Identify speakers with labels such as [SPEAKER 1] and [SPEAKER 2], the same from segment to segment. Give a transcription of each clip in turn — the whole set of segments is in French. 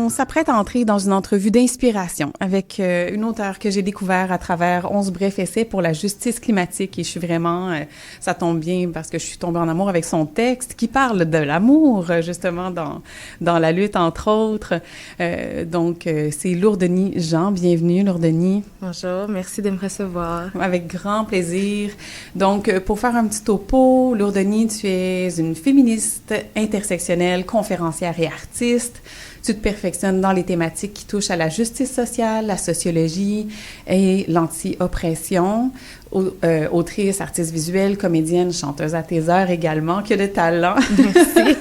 [SPEAKER 1] On s'apprête à entrer dans une entrevue d'inspiration avec une auteure que j'ai découvert à travers 11 brefs essais pour la justice climatique. Et je suis vraiment, ça tombe bien parce que je suis tombée en amour avec son texte qui parle de l'amour, justement, dans la lutte, entre autres. Donc, c'est Lourdeny Jean. Bienvenue, Lourdeny.
[SPEAKER 2] Bonjour, merci de me recevoir.
[SPEAKER 1] Avec grand plaisir. Donc, pour faire un petit topo, Lourdeny, tu es une féministe intersectionnelle, conférencière et artiste. Tu te perfectionnes dans les thématiques qui touchent à la justice sociale, la sociologie et l'anti-oppression. Autrice, artiste visuelle, comédienne, chanteuse à tes heures également, qui a de talent.
[SPEAKER 2] Merci.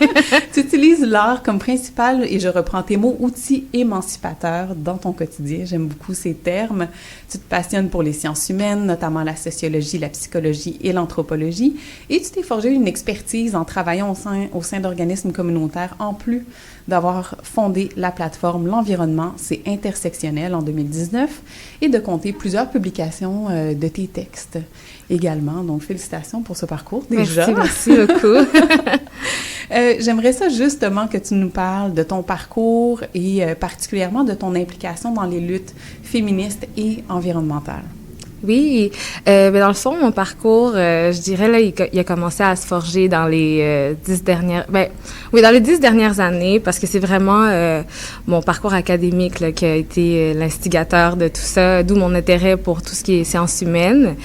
[SPEAKER 1] Tu utilises l'art comme principal, et je reprends tes mots, outil émancipateur dans ton quotidien. J'aime beaucoup ces termes. Tu te passionnes pour les sciences humaines, notamment la sociologie, la psychologie et l'anthropologie. Et tu t'es forgé une expertise en travaillant au sein d'organismes communautaires, en plus d'avoir fondé la plateforme L'Environnement, c'est intersectionnel en 2019, et de compter plusieurs publications de tes textes également. Donc, félicitations pour ce parcours déjà.
[SPEAKER 2] Merci beaucoup.
[SPEAKER 1] J'aimerais ça justement que tu nous parles de ton parcours et particulièrement de ton implication dans les luttes féministes et environnementales.
[SPEAKER 2] Oui, dans le fond, mon parcours, je dirais, là, il a commencé à se forger dans les 10 dernières... dans les 10 dernières années, parce que c'est vraiment mon parcours académique là, qui a été l'instigateur de tout ça, d'où mon intérêt pour tout ce qui est sciences humaines.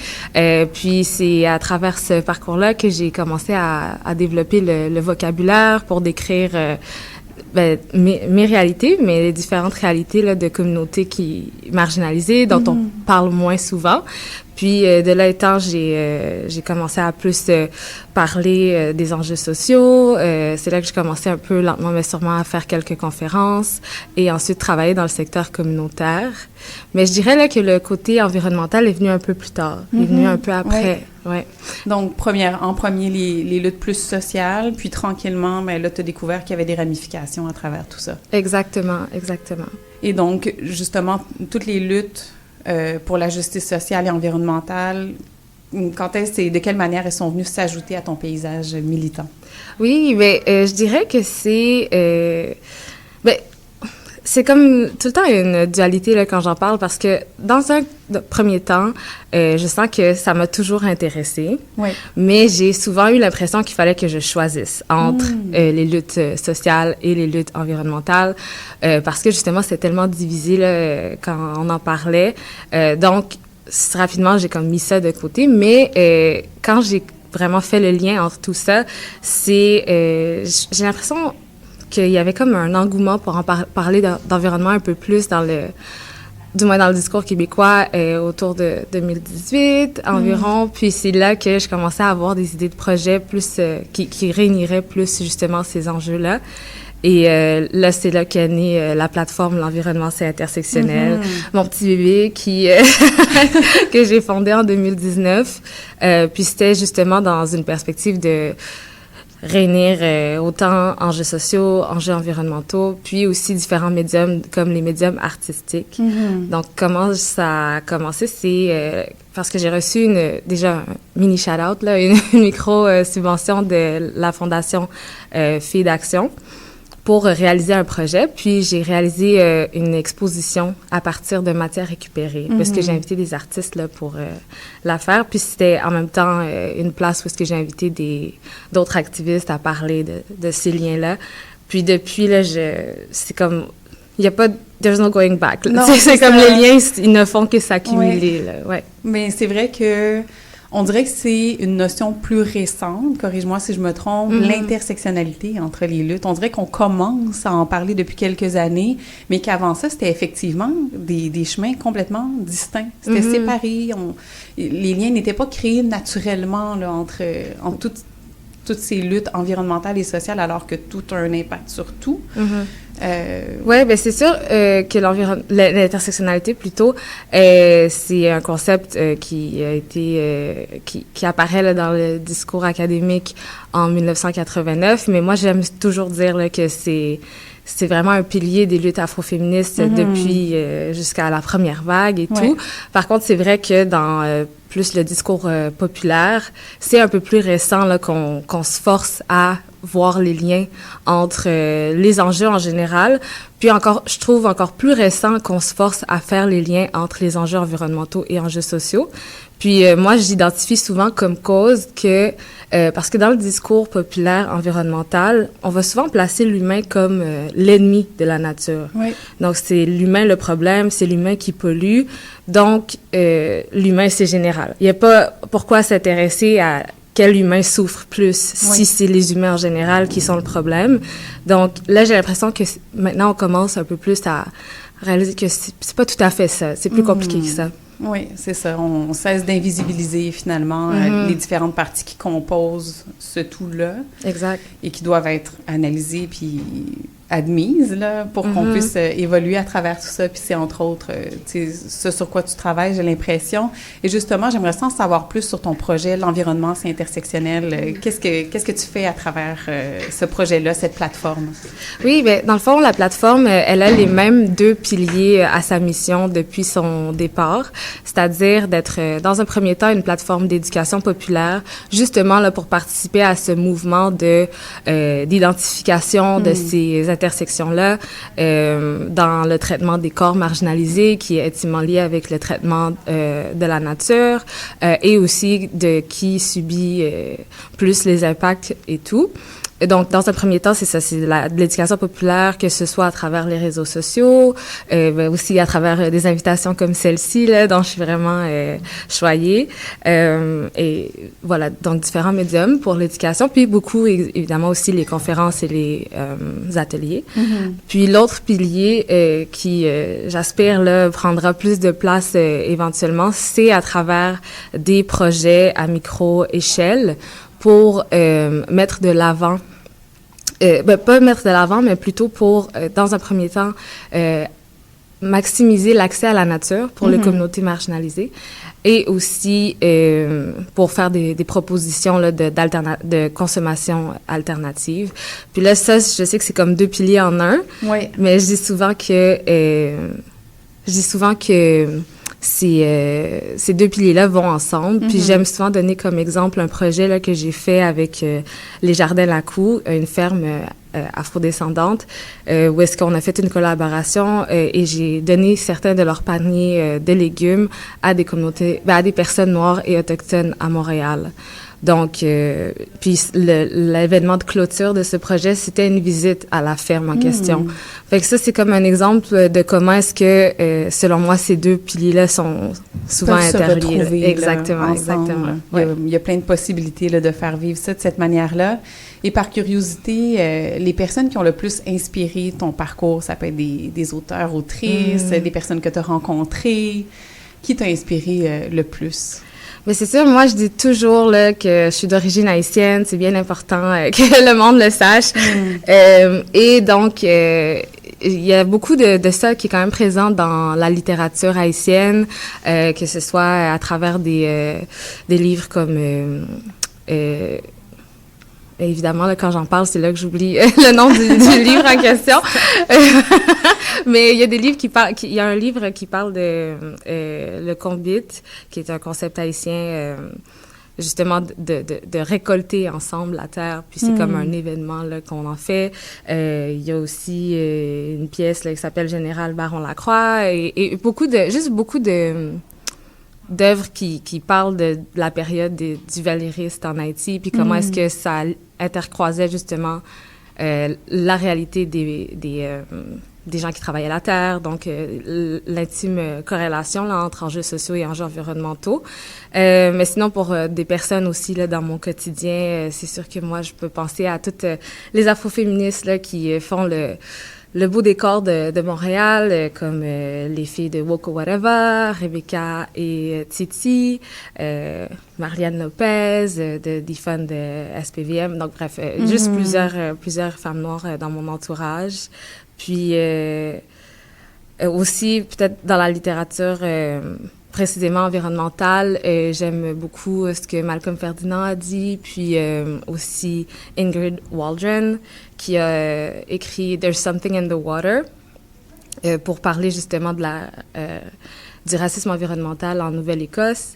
[SPEAKER 2] Puis c'est à travers ce parcours-là que j'ai commencé à développer le vocabulaire pour décrire... mes réalités, mais les différentes réalités là, de communautés marginalisées dont on parle moins souvent. Puis, de là étant, j'ai commencé à plus parler des enjeux sociaux. C'est là que j'ai commencé un peu lentement, mais sûrement à faire quelques conférences et ensuite travailler dans le secteur communautaire. Mais je dirais là que le côté environnemental est venu un peu plus tard, est venu un peu après. Ouais.
[SPEAKER 1] Donc, en premier, les luttes plus sociales, puis tranquillement, là, tu as découvert qu'il y avait des ramifications à travers tout ça.
[SPEAKER 2] Exactement.
[SPEAKER 1] Et donc, justement, toutes les luttes pour la justice sociale et environnementale, de quelle manière elles sont venues s'ajouter à ton paysage militant?
[SPEAKER 2] Oui, mais je dirais que c'est comme tout le temps une dualité là, quand j'en parle parce que dans un premier temps, je sens que ça m'a toujours intéressée, mais j'ai souvent eu l'impression qu'il fallait que je choisisse entre les luttes sociales et les luttes environnementales parce que justement, c'est tellement divisé là, quand on en parlait. Donc, rapidement, j'ai comme mis ça de côté, mais quand j'ai vraiment fait le lien entre tout ça, j'ai l'impression qu'il y avait comme un engouement pour en parler d'environnement un peu plus du moins dans le discours québécois autour de 2018 environ. Puis c'est là que je commençais à avoir des idées de projets plus qui réuniraient plus justement ces enjeux-là. Et là, c'est là qu'est née la plateforme L'Environnement, c'est intersectionnel. Mon petit bébé que j'ai fondé en 2019. Puis c'était justement dans une perspective de réunir autant enjeux sociaux, enjeux environnementaux, puis aussi différents médiums comme les médiums artistiques. Donc, comment ça a commencé, c'est parce que j'ai reçu déjà un mini shout-out, là, une micro-subvention de la Fondation Filles d'Action pour réaliser un projet. Puis, j'ai réalisé une exposition à partir de matières récupérées, parce que j'ai invité des artistes là, pour la faire. Puis, c'était en même temps une place où est-ce que j'ai invité d'autres activistes à parler de ces liens-là. Puis, depuis, là, c'est comme... Il n'y a pas... There's no going back. Non, c'est comme les liens, ils ne font que s'accumuler. Là, ouais.
[SPEAKER 1] Mais c'est vrai que... On dirait que c'est une notion plus récente, corrige-moi si je me trompe, l'intersectionnalité entre les luttes. On dirait qu'on commence à en parler depuis quelques années, mais qu'avant ça, c'était effectivement des chemins complètement distincts. C'était séparé. Les liens n'étaient pas créés naturellement là, entre toutes ces luttes environnementales et sociales, alors que tout a un impact sur tout.
[SPEAKER 2] Oui, bien c'est sûr que l'intersectionnalité, plutôt, c'est un concept qui a été qui apparaît là, dans le discours académique en 1989, mais moi, j'aime toujours dire là, que c'est vraiment un pilier des luttes afroféministes depuis jusqu'à la première vague et tout. Par contre, c'est vrai que dans plus le discours populaire. C'est un peu plus récent là, qu'on se force à voir les liens entre les enjeux en général. Puis encore, je trouve encore plus récent qu'on se force à faire les liens entre les enjeux environnementaux et enjeux sociaux. Puis moi, j'identifie souvent comme cause que, parce que dans le discours populaire environnemental, on va souvent placer l'humain comme l'ennemi de la nature.
[SPEAKER 1] Oui.
[SPEAKER 2] Donc, c'est l'humain le problème, c'est l'humain qui pollue. Donc, l'humain, c'est général. Il n'y a pas pourquoi s'intéresser à quel humain souffre plus si c'est les humains en général qui sont le problème. Donc, là, j'ai l'impression que maintenant, on commence un peu plus à réaliser que c'est pas tout à fait ça. C'est plus compliqué que ça.
[SPEAKER 1] Oui, c'est ça. On cesse d'invisibiliser finalement les différentes parties qui composent ce tout-là.
[SPEAKER 2] Exact.
[SPEAKER 1] Et qui doivent être analysées puis admises là, pour qu'on puisse évoluer à travers tout ça. Puis c'est entre autres ce sur quoi tu travailles, j'ai l'impression. Et justement, j'aimerais en savoir plus sur ton projet, l'environnement, c'est intersectionnel. Qu'est-ce que tu fais à travers ce projet-là, cette plateforme?
[SPEAKER 2] Oui, bien, dans le fond, la plateforme, elle a les mêmes 2 piliers à sa mission depuis son départ, c'est-à-dire d'être, dans un premier temps, une plateforme d'éducation populaire, justement là, pour participer à ce mouvement d'identification de ces intersections-là dans le traitement des corps marginalisés, qui est intimement lié avec le traitement de la nature et aussi de qui subit plus les impacts et tout. Donc, dans un premier temps, c'est ça, c'est de l'éducation populaire, que ce soit à travers les réseaux sociaux, mais aussi à travers des invitations comme celle-ci, là, dont je suis vraiment choyée. Et voilà, donc différents médiums pour l'éducation, puis beaucoup, évidemment, aussi les conférences et les ateliers. Puis l'autre pilier qui, j'espère, là, prendra plus de place éventuellement, c'est à travers des projets à micro-échelle pour mettre de l'avant pas mettre de l'avant, mais plutôt pour, dans un premier temps, maximiser l'accès à la nature pour les communautés marginalisées et aussi pour faire des propositions là, de consommation alternative. Puis là, ça, je sais que c'est comme 2 piliers en un, mais je dis souvent que ces 2 piliers-là vont ensemble. Puis j'aime souvent donner comme exemple un projet là, que j'ai fait avec les Jardins Lacou, une ferme afrodescendante, où est-ce qu'on a fait une collaboration et j'ai donné certains de leurs paniers de légumes à des communautés, à des personnes noires et autochtones à Montréal. Donc, puis l'événement de clôture de ce projet, c'était une visite à la ferme en question. Fait que ça, c'est comme un exemple de comment est-ce que, selon moi, ces 2 piliers-là sont souvent interliés. Exactement, exactement.
[SPEAKER 1] Il y a plein de possibilités là, de faire vivre ça de cette manière-là. Et par curiosité, les personnes qui ont le plus inspiré ton parcours, ça peut être des auteurs, autrices, des personnes que tu as rencontrées. Qui t'a inspiré le plus?
[SPEAKER 2] Mais c'est sûr, moi, je dis toujours là, que je suis d'origine haïtienne. C'est bien important que le monde le sache. Et donc, il y a beaucoup de ça qui est quand même présent dans la littérature haïtienne, que ce soit à travers des livres comme... évidemment, là, quand j'en parle, c'est là que j'oublie le nom du livre en question. Mais il y a des livres il y a un livre qui parle de le combit, qui est un concept haïtien, justement, de récolter ensemble la terre. Puis c'est comme un événement là, qu'on en fait. Il y a aussi une pièce là, qui s'appelle Général Baron Lacroix et beaucoup d'œuvres qui parlent de la période du valériste en Haïti, puis comment est-ce que ça intercroisait justement la réalité des gens qui travaillaient la terre, donc l'intime corrélation là, entre enjeux sociaux et enjeux environnementaux. Mais sinon, pour des personnes aussi là, dans mon quotidien, c'est sûr que moi, je peux penser à toutes les afroféministes là, qui font le beau décor de Montréal, comme les filles de Woko Whatever, Rebecca et Titi, Marianne Lopez, d'IFAN de SPVM. Donc, bref, juste plusieurs femmes noires dans mon entourage. Puis, aussi, peut-être dans la littérature précisément environnementale, j'aime beaucoup ce que Malcolm Ferdinand a dit, puis aussi Ingrid Waldron, qui a écrit « There's Something in the Water », pour parler justement de du racisme environnemental en Nouvelle-Écosse,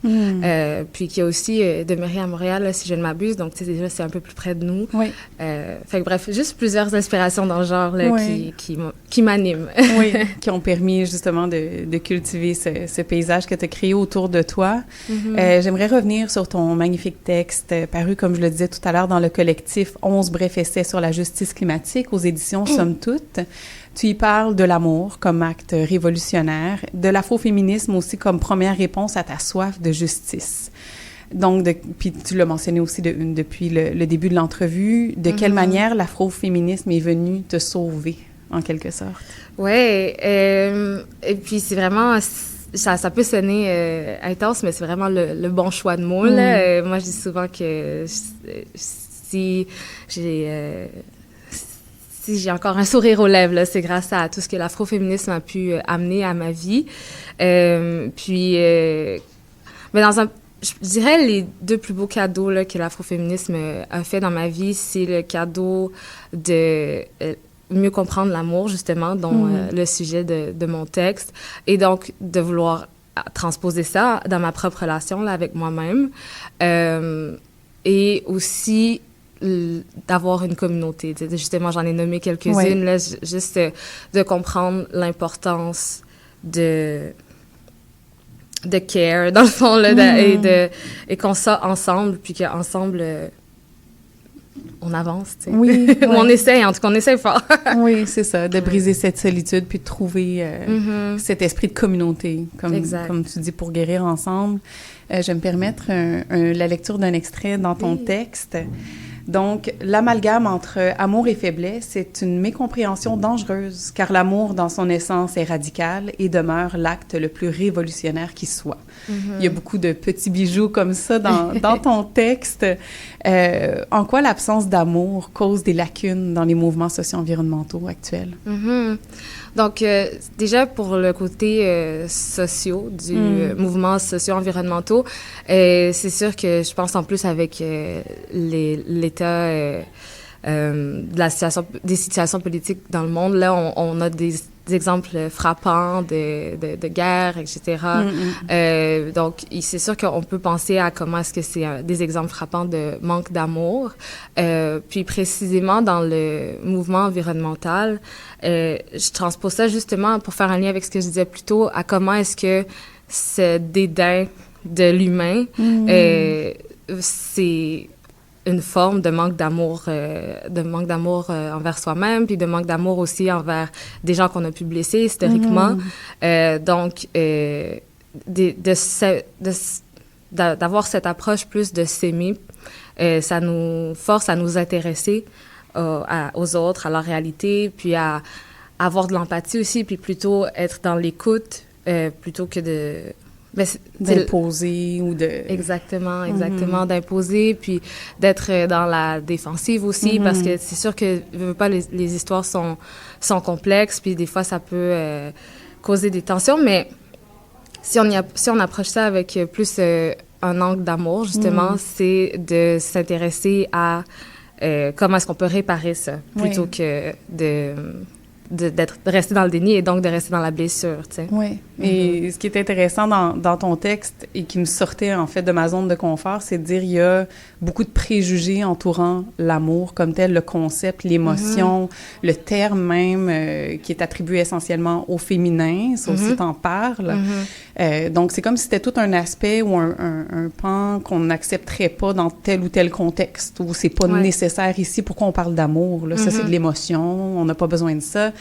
[SPEAKER 2] puis qui a aussi demeuré à Montréal, là, si je ne m'abuse. Donc, tu sais, déjà, c'est un peu plus près de nous.
[SPEAKER 1] Oui.
[SPEAKER 2] Fait que bref, juste plusieurs inspirations dans le genre là, qui m'animent.
[SPEAKER 1] Oui, qui ont permis justement de cultiver ce paysage que tu as créé autour de toi. J'aimerais revenir sur ton magnifique texte paru, comme je le disais tout à l'heure, dans le collectif 11 brefs essais sur la justice climatique aux éditions Somme Toute. Tu y parles de l'amour comme acte révolutionnaire, de l'afroféminisme aussi comme première réponse à ta soif de justice. Donc, puis tu l'as mentionné aussi depuis le début de l'entrevue, de quelle manière l'afroféminisme est venu te sauver, en quelque sorte?
[SPEAKER 2] Oui, et puis c'est vraiment... Ça peut sonner intense, mais c'est vraiment le bon choix de mots. Là. Moi, je dis souvent que si j'ai encore un sourire aux lèvres, là, c'est grâce à tout ce que l'afroféminisme a pu amener à ma vie. Mais je dirais les deux plus beaux cadeaux là, que l'afroféminisme a fait dans ma vie, c'est le cadeau de mieux comprendre l'amour, justement, dont le sujet de mon texte, et donc de vouloir transposer ça dans ma propre relation là, avec moi-même, et aussi d'avoir une communauté. Justement, j'en ai nommé quelques-unes, là, juste de comprendre l'importance de care, dans le fond, là, et qu'on soit ensemble, puis qu'ensemble, on avance, tu sais. Oui. Ou on essaie, en tout cas, on essaie fort.
[SPEAKER 1] Oui, c'est ça, de briser cette solitude, puis de trouver cet esprit de communauté, comme tu dis, pour guérir ensemble. Je vais me permettre la lecture d'un extrait dans ton texte. Donc, l'amalgame entre amour et faiblesse, c'est une mécompréhension dangereuse, car l'amour, dans son essence, est radical et demeure l'acte le plus révolutionnaire qui soit. Il y a beaucoup de petits bijoux comme ça dans ton texte. En quoi l'absence d'amour cause des lacunes dans les mouvements socio-environnementaux actuels?
[SPEAKER 2] Donc, déjà, pour le côté sociaux du mouvement socio-environnementaux, c'est sûr que je pense en plus avec l'état des situations politiques dans le monde, là, on a des exemples frappants de guerre, etc. Donc, c'est sûr qu'on peut penser à comment est-ce que c'est des exemples frappants de manque d'amour. Puis, précisément, dans le mouvement environnemental, je transpose ça justement pour faire un lien avec ce que je disais plus tôt, à comment est-ce que ce dédain de l'humain, c'est une forme de manque d'amour envers soi-même, puis de manque d'amour aussi envers des gens qu'on a pu blesser historiquement. Donc, d'avoir cette approche plus de s'aimer, ça nous force à nous intéresser aux autres, à leur réalité, puis à avoir de l'empathie aussi, puis plutôt être dans l'écoute plutôt que
[SPEAKER 1] d'imposer ou de...
[SPEAKER 2] Exactement, d'imposer, puis d'être dans la défensive aussi, parce que c'est sûr que, les histoires sont complexes, puis des fois, ça peut causer des tensions, mais si on approche ça avec plus un angle d'amour, justement, c'est de s'intéresser à comment est-ce qu'on peut réparer ça, plutôt que de rester dans le déni et donc de rester dans la blessure, tu sais.
[SPEAKER 1] Oui. Et ce qui est intéressant dans ton texte et qui me sortait, en fait, de ma zone de confort, c'est de dire il y a beaucoup de préjugés entourant l'amour comme tel, le concept, l'émotion, le terme même qui est attribué essentiellement au féminin, ça aussi t'en parles. Donc, c'est comme si c'était tout un aspect ou un pan qu'on n'accepterait pas dans tel ou tel contexte, où c'est pas nécessaire ici. Pourquoi on parle d'amour, là? Ça, c'est de l'émotion, on n'a pas besoin de ça.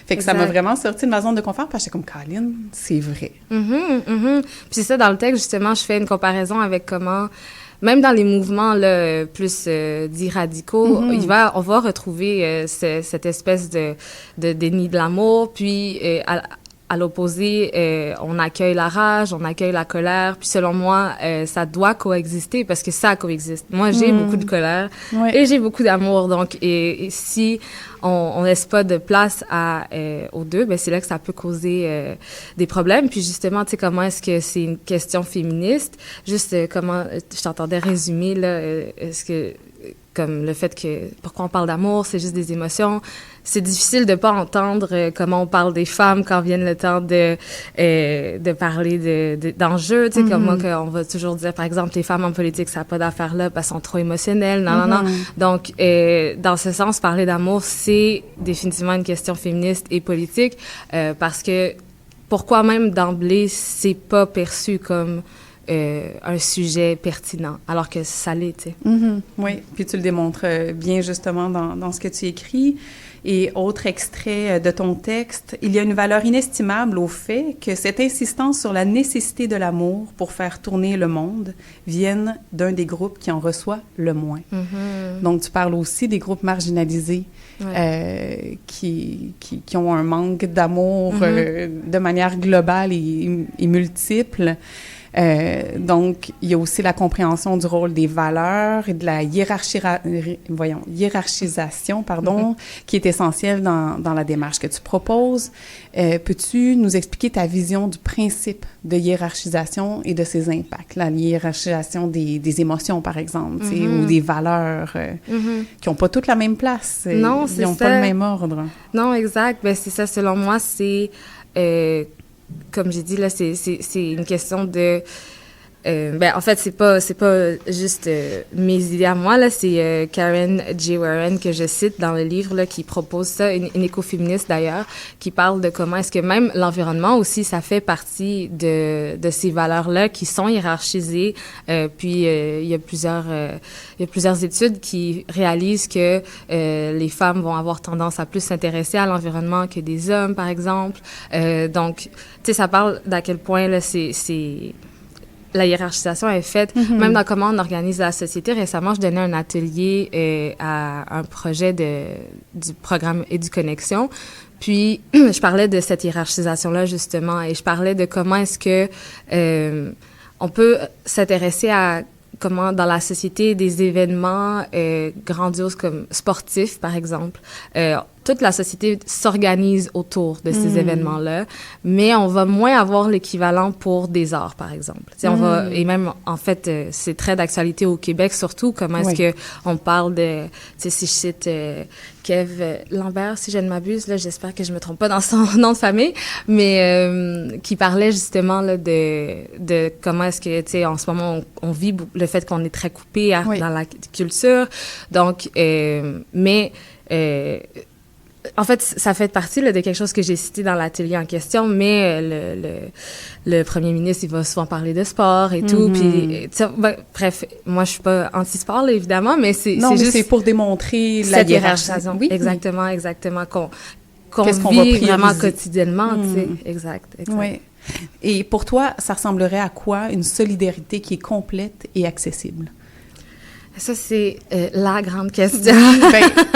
[SPEAKER 1] Fait que ça m'a vraiment sorti de ma zone de confort, parce que j'étais comme, Caroline, c'est vrai.
[SPEAKER 2] Puis c'est ça, dans le texte, justement, je fais une comparaison avec comment, même dans les mouvements là, plus dits radicaux, on va retrouver cette espèce de déni de l'amour, puis à l'opposé, on accueille la rage, on accueille la colère. Puis selon moi, ça doit coexister parce que ça coexiste. Moi, j'ai beaucoup de colère et j'ai beaucoup d'amour. Donc, et si on laisse pas de place aux deux, ben c'est là que ça peut causer des problèmes. Puis justement, tu sais, comment est-ce que c'est une question féministe? Juste comment, je t'entendais résumer là, comme le fait que pourquoi on parle d'amour, c'est juste des émotions. C'est difficile de pas entendre comment on parle des femmes quand vient le temps de parler d'enjeux. Tu sais, comme moi, qu'on va toujours dire, par exemple, les femmes en politique, ça n'a pas d'affaire là parce qu'elles sont trop émotionnelles. Non. Donc, dans ce sens, parler d'amour, c'est définitivement une question féministe et politique parce que pourquoi même d'emblée, c'est pas perçu comme un sujet pertinent, alors que ça l'est, tu sais.
[SPEAKER 1] Oui, puis tu le démontres bien justement dans ce que tu écris. Et autre extrait de ton texte, il y a une valeur inestimable au fait que cette insistance sur la nécessité de l'amour pour faire tourner le monde vienne d'un des groupes qui en reçoit le moins. Donc, tu parles aussi des groupes marginalisés qui ont un manque d'amour de manière globale et multiple. Donc, il y a aussi la compréhension du rôle des valeurs et de la hiérarchisation, qui est essentielle dans la démarche que tu proposes. Peux-tu nous expliquer ta vision du principe de hiérarchisation et de ses impacts? La hiérarchisation des émotions, par exemple, ou des valeurs qui n'ont pas toutes la même place.
[SPEAKER 2] Non, c'est ça.
[SPEAKER 1] Ils n'ont pas le même ordre.
[SPEAKER 2] Non, exact. Ben, c'est ça. Selon moi, c'est... comme j'ai dit, là, c'est une question de... en fait, c'est pas juste mes idées à moi, là. C'est Karen J. Warren que je cite dans le livre, là, qui propose ça, une écoféministe d'ailleurs, qui parle de comment est-ce que même l'environnement aussi, ça fait partie de ces valeurs-là qui sont hiérarchisées. Puis, il y a plusieurs études qui réalisent que les femmes vont avoir tendance à plus s'intéresser à l'environnement que des hommes, par exemple. Donc, tu sais, ça parle d'à quel point, là, la hiérarchisation est faite, même dans comment on organise la société. Récemment, je donnais un atelier à un projet du programme EduConnexion. Puis, je parlais de cette hiérarchisation-là, justement, et je parlais de comment est-ce que on peut s'intéresser à comment, dans la société, des événements grandioses comme sportifs, par exemple. Toute la société s'organise autour de ces événements-là, mais on va moins avoir l'équivalent pour des arts, par exemple. On va, et même, en fait, c'est très d'actualité au Québec, surtout, comment est-ce que on parle de, tu sais, si je cite Kev Lambert, si je ne m'abuse, là, j'espère que je me trompe pas dans son nom de famille, mais qui parlait justement là, de comment est-ce que, tu sais, en ce moment, on vit le fait qu'on est très coupé dans la culture. Donc, en fait, ça fait partie là, de quelque chose que j'ai cité dans l'atelier en question, mais le premier ministre, il va souvent parler de sport et tout. Puis, bref, moi, je suis pas anti-sport, là, évidemment, mais c'est juste...
[SPEAKER 1] c'est pour démontrer la hiérarchisation.
[SPEAKER 2] Oui, exactement, qu'on vit vraiment quotidiennement, tu sais. Exact.
[SPEAKER 1] Oui. Et pour toi, ça ressemblerait à quoi une solidarité qui est complète et accessible?
[SPEAKER 2] Ça, c'est la grande question.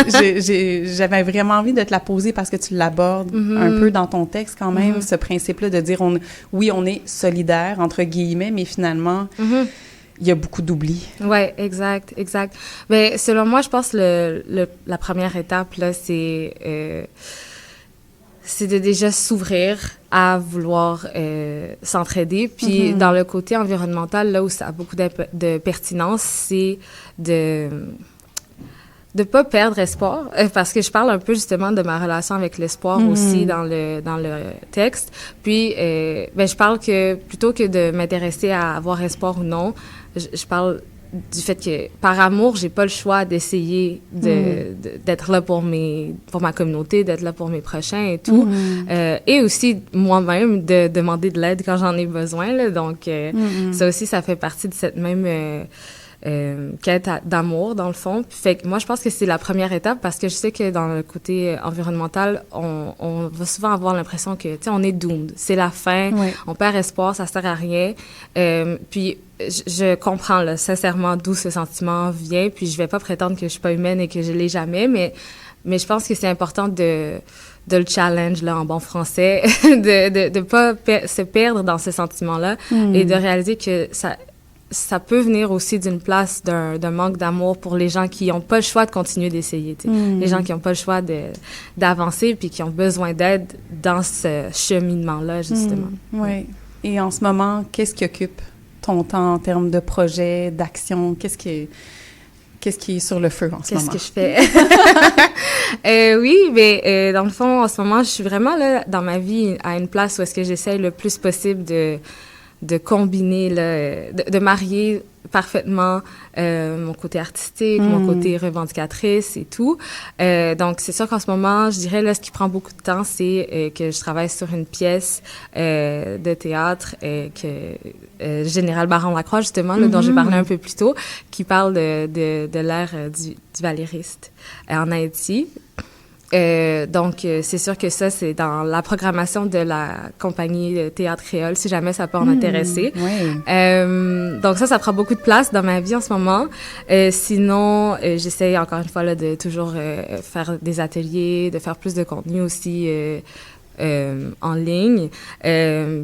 [SPEAKER 1] J'avais vraiment envie de te la poser parce que tu l'abordes un peu dans ton texte quand même, ce principe-là de dire, on est solidaire, entre guillemets, mais finalement, il y a beaucoup d'oubli.
[SPEAKER 2] Oui, exact. Mais selon moi, je pense la première étape, là, c'est de déjà s'ouvrir à vouloir s'entraider. Puis dans le côté environnemental, là où ça a beaucoup de pertinence, c'est de pas perdre espoir, parce que je parle un peu justement de ma relation avec l'espoir aussi dans le texte. Puis je parle que plutôt que de m'intéresser à avoir espoir ou non, je parle du fait que, par amour, j'ai pas le choix d'essayer d'être là pour ma communauté, d'être là pour mes prochains et tout. Et aussi, moi-même, de demander de l'aide quand j'en ai besoin, là. Donc, ça aussi, ça fait partie de cette même quête d'amour, dans le fond. Fait que moi, je pense que c'est la première étape parce que je sais que dans le côté environnemental, on va souvent avoir l'impression que, tu sais, on est doomed. C'est la fin, on perd espoir, ça sert à rien. Puis, je comprends, là, sincèrement, d'où ce sentiment vient. Puis, je vais pas prétendre que je suis pas humaine et que je l'ai jamais, mais je pense que c'est important de le challenge, là, en bon français, de pas se perdre dans ce sentiment-là et de réaliser que ça peut venir aussi d'une place d'un manque d'amour pour les gens qui n'ont pas le choix de continuer d'essayer, tu sais. Les gens qui n'ont pas le choix d'avancer puis qui ont besoin d'aide dans ce cheminement-là, justement.
[SPEAKER 1] Oui. Et en ce moment, qu'est-ce qui occupe ton temps en termes de projets, d'actions? Qu'est-ce Qu'est-ce qui est sur le feu en ce moment?
[SPEAKER 2] Qu'est-ce que je fais? Oui, mais dans le fond, en ce moment, je suis vraiment là dans ma vie à une place où est-ce que j'essaie le plus possible de combiner, là, de marier parfaitement mon côté artistique, mon côté revendicatrice et tout. Donc, c'est sûr qu'en ce moment, je dirais, là, ce qui prend beaucoup de temps, c'est que je travaille sur une pièce de théâtre que Général Baron-Lacroix, justement, là, dont j'ai parlé un peu plus tôt, qui parle de l'ère du valériste en Haïti. Donc, c'est sûr que ça, c'est dans la programmation de la compagnie Théâtre Créole, si jamais ça peut en intéresser.
[SPEAKER 1] Oui.
[SPEAKER 2] Donc ça prend beaucoup de place dans ma vie en ce moment. Sinon, j'essaie encore une fois là, de toujours faire des ateliers, de faire plus de contenu aussi en ligne.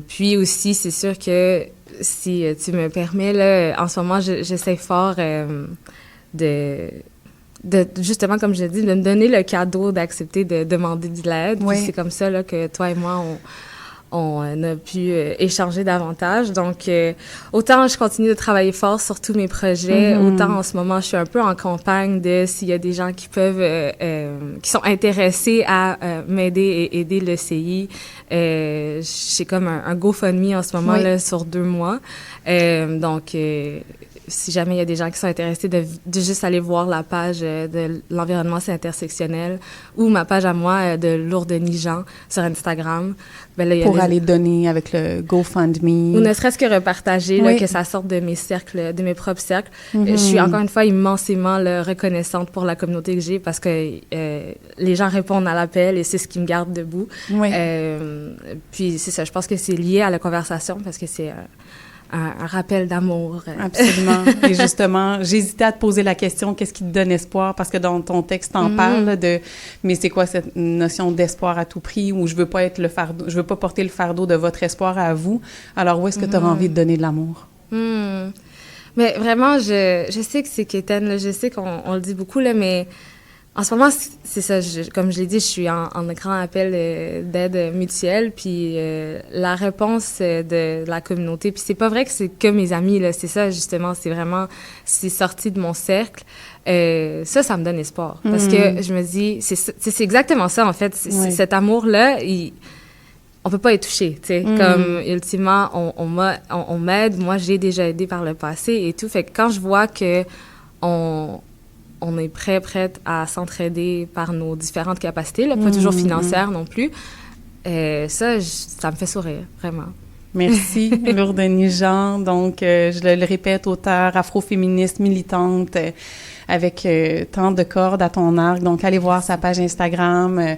[SPEAKER 2] Puis aussi, c'est sûr que si tu me permets, là, en ce moment, j'essaie fort de justement, comme je dis, de me donner le cadeau d'accepter de demander de l'aide.
[SPEAKER 1] Oui.
[SPEAKER 2] Puis c'est comme ça là, que toi et moi, on a pu échanger davantage. Donc, autant je continue de travailler fort sur tous mes projets, autant en ce moment, je suis un peu en campagne de s'il y a des gens qui peuvent, qui sont intéressés à m'aider et aider le CI. J'ai comme un GoFundMe en ce moment là, sur 2 mois. Donc, si jamais il y a des gens qui sont intéressés de juste aller voir la page de l'environnement c'est intersectionnel ou ma page à moi de Lourdeni Jean sur Instagram. Ben là,
[SPEAKER 1] pour aller donner avec le GoFundMe.
[SPEAKER 2] Ou ne serait-ce que repartager, là, que ça sorte de mes cercles, de mes propres cercles. Je suis encore une fois immensément là, reconnaissante pour la communauté que j'ai parce que les gens répondent à l'appel et c'est ce qui me garde debout.
[SPEAKER 1] Oui.
[SPEAKER 2] Puis c'est ça, je pense que c'est lié à la conversation parce que c'est un rappel d'amour.
[SPEAKER 1] Absolument. Et justement, j'hésitais à te poser la question, qu'est-ce qui te donne espoir? Parce que dans ton texte, t'en parles de, mais c'est quoi cette notion d'espoir à tout prix où je veux pas être le fardeau, je veux pas porter le fardeau de votre espoir à vous. Alors, où est-ce que tu auras envie de donner de l'amour?
[SPEAKER 2] Mais vraiment, je sais que c'est quétaine, là, je sais qu'on le dit beaucoup, là, mais en ce moment, c'est ça, comme je l'ai dit, je suis en grand appel d'aide mutuelle, puis la réponse de la communauté, puis c'est pas vrai que c'est que mes amis, là, c'est ça, justement, c'est sorti de mon cercle. Ça me donne espoir, parce que je me dis, c'est exactement ça, en fait, cet amour-là, on peut pas être touché, tu sais, comme, ultimement, on m'aide, moi, j'ai déjà aidé par le passé et tout, fait que quand je vois que on est prête à s'entraider par nos différentes capacités, là, pas toujours financières non plus. Ça me fait sourire, vraiment.
[SPEAKER 1] Merci, Lourdeni Jean. Donc, je le répète, auteure afroféministe, militante, avec tant de cordes à ton arc. Donc, allez voir sa page Instagram,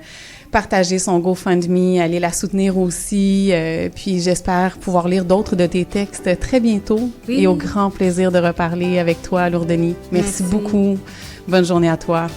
[SPEAKER 1] partager son GoFundMe, aller la soutenir aussi. Puis, j'espère pouvoir lire d'autres de tes textes très bientôt. Et au grand plaisir de reparler avec toi, Lourdeni. Merci beaucoup. Bonne journée à toi.